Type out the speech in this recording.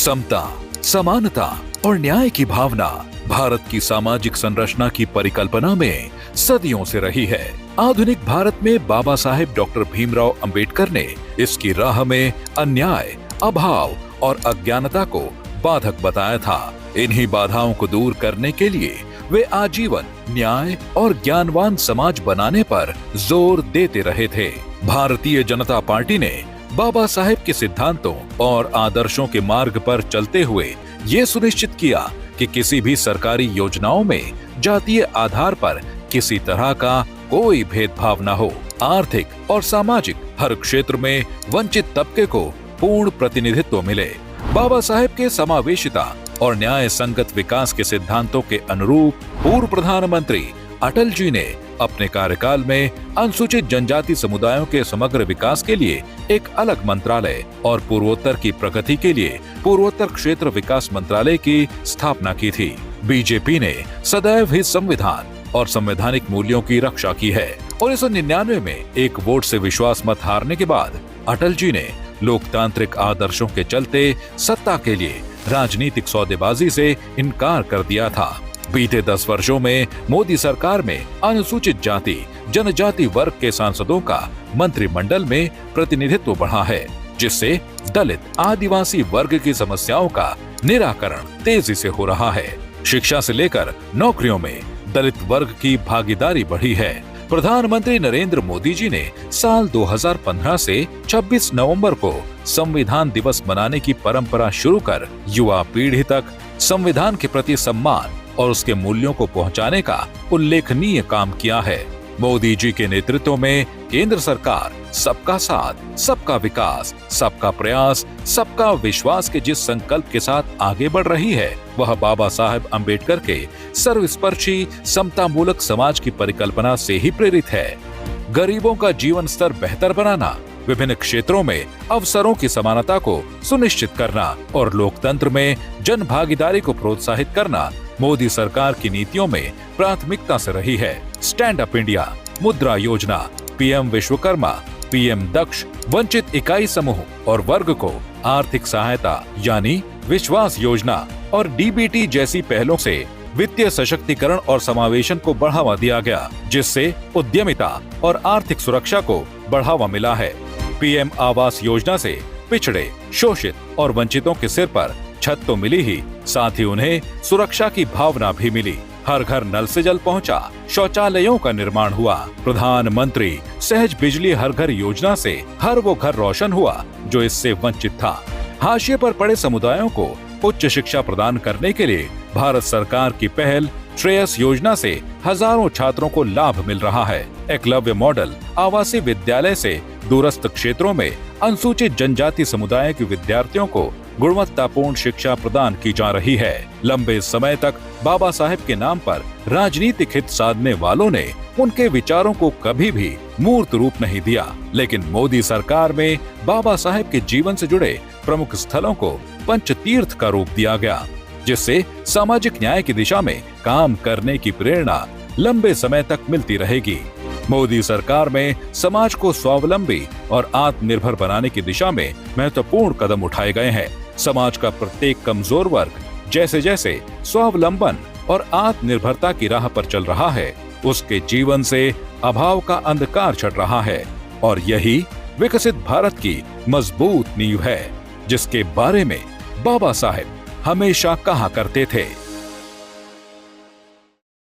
समता, समानता और न्याय की भावना भारत की सामाजिक संरचना की परिकल्पना में सदियों से रही है। आधुनिक भारत में बाबा साहेब डॉक्टर भीमराव अंबेडकर ने इसकी राह में अन्याय, अभाव और अज्ञानता को बाधक बताया था। इन्हीं बाधाओं को दूर करने के लिए वे आजीवन न्याय और ज्ञानवान समाज बनाने पर जोर देते रहे थे। भारतीय जनता पार्टी ने बाबा साहेब के सिद्धांतों और आदर्शों के मार्ग पर चलते हुए ये सुनिश्चित किया कि किसी भी सरकारी योजनाओं में जातीय आधार पर किसी तरह का कोई भेदभाव न हो। आर्थिक और सामाजिक हर क्षेत्र में वंचित तबके को पूर्ण प्रतिनिधित्व मिले। बाबा साहेब के समावेशिता और न्याय संगत विकास के सिद्धांतों के अनुरूप पूर्व प्रधानमंत्री अटल जी ने अपने कार्यकाल में अनुसूचित जनजाति समुदायों के समग्र विकास के लिए एक अलग मंत्रालय और पूर्वोत्तर की प्रगति के लिए पूर्वोत्तर क्षेत्र विकास मंत्रालय की स्थापना की थी। बीजेपी ने सदैव ही संविधान और संवैधानिक मूल्यों की रक्षा की है। 1999 में एक वोट से विश्वास मत हारने के बाद अटल जी ने लोकतांत्रिक आदर्शों के चलते सत्ता के लिए राजनीतिक सौदेबाजी से इनकार कर दिया था। बीते 10 वर्षों में मोदी सरकार में अनुसूचित जाति जनजाति वर्ग के सांसदों का मंत्रिमंडल में प्रतिनिधित्व बढ़ा है, जिससे दलित आदिवासी वर्ग की समस्याओं का निराकरण तेजी से हो रहा है। शिक्षा से लेकर नौकरियों में दलित वर्ग की भागीदारी बढ़ी है। प्रधानमंत्री नरेंद्र मोदी जी ने साल 2015 से 26 नवंबर को संविधान दिवस मनाने की परंपरा शुरू कर युवा पीढ़ी तक संविधान के प्रति सम्मान और उसके मूल्यों को पहुंचाने का उल्लेखनीय काम किया है। मोदी जी के नेतृत्व में केंद्र सरकार सबका साथ, सबका विकास, सबका प्रयास, सबका विश्वास के जिस संकल्प के साथ आगे बढ़ रही है, वह बाबा साहेब अंबेडकर के सर्वस्पर्शी समतामूलक समाज की परिकल्पना से ही प्रेरित है। गरीबों का जीवन स्तर बेहतर बनाना, विभिन्न क्षेत्रों में अवसरों की समानता को सुनिश्चित करना और लोकतंत्र में जन भागीदारी को प्रोत्साहित करना मोदी सरकार की नीतियों में प्राथमिकता से रही है। स्टैंड अप इंडिया, मुद्रा योजना, पीएम विश्वकर्मा, पीएम दक्ष, वंचित इकाई समूह और वर्ग को आर्थिक सहायता यानी विश्वास योजना और डीबीटी जैसी पहलों से वित्तीय सशक्तिकरण और समावेशन को बढ़ावा दिया गया, जिससे उद्यमिता और आर्थिक सुरक्षा को बढ़ावा मिला है। पीएम आवास योजना से पिछड़े, शोषित और वंचितों के सिर पर छत तो मिली ही, साथ ही उन्हें सुरक्षा की भावना भी मिली। हर घर नल से जल पहुंचा, शौचालयों का निर्माण हुआ। प्रधानमंत्री सहज बिजली हर घर योजना से हर वो घर रोशन हुआ जो इससे वंचित था। हाशिए पर पड़े समुदायों को उच्च शिक्षा प्रदान करने के लिए भारत सरकार की पहल श्रेयस योजना से हजारों छात्रों को लाभ मिल रहा है। एकलव्य मॉडल आवासीय विद्यालय से दूरस्थ क्षेत्रों में अनुसूचित जनजाति समुदाय के विद्यार्थियों को गुणवत्तापूर्ण शिक्षा प्रदान की जा रही है। लंबे समय तक बाबा साहेब के नाम पर राजनीतिक हित साधने वालों ने उनके विचारों को कभी भी मूर्त रूप नहीं दिया, लेकिन मोदी सरकार में बाबा साहेब के जीवन से जुड़े प्रमुख स्थलों को पंचतीर्थ का रूप दिया गया, जिससे सामाजिक न्याय की दिशा में काम करने की प्रेरणा लंबे समय तक मिलती रहेगी। मोदी सरकार में समाज को स्वावलंबी और आत्मनिर्भर बनाने की दिशा में महत्वपूर्ण कदम उठाए गए हैं। समाज का प्रत्येक कमजोर वर्ग जैसे जैसे स्वावलंबन और आत्मनिर्भरता की राह पर चल रहा है, उसके जीवन से अभाव का अंधकार छट रहा है और यही विकसित भारत की मजबूत नींव है, जिसके बारे में बाबा साहेब हमेशा कहा करते थे।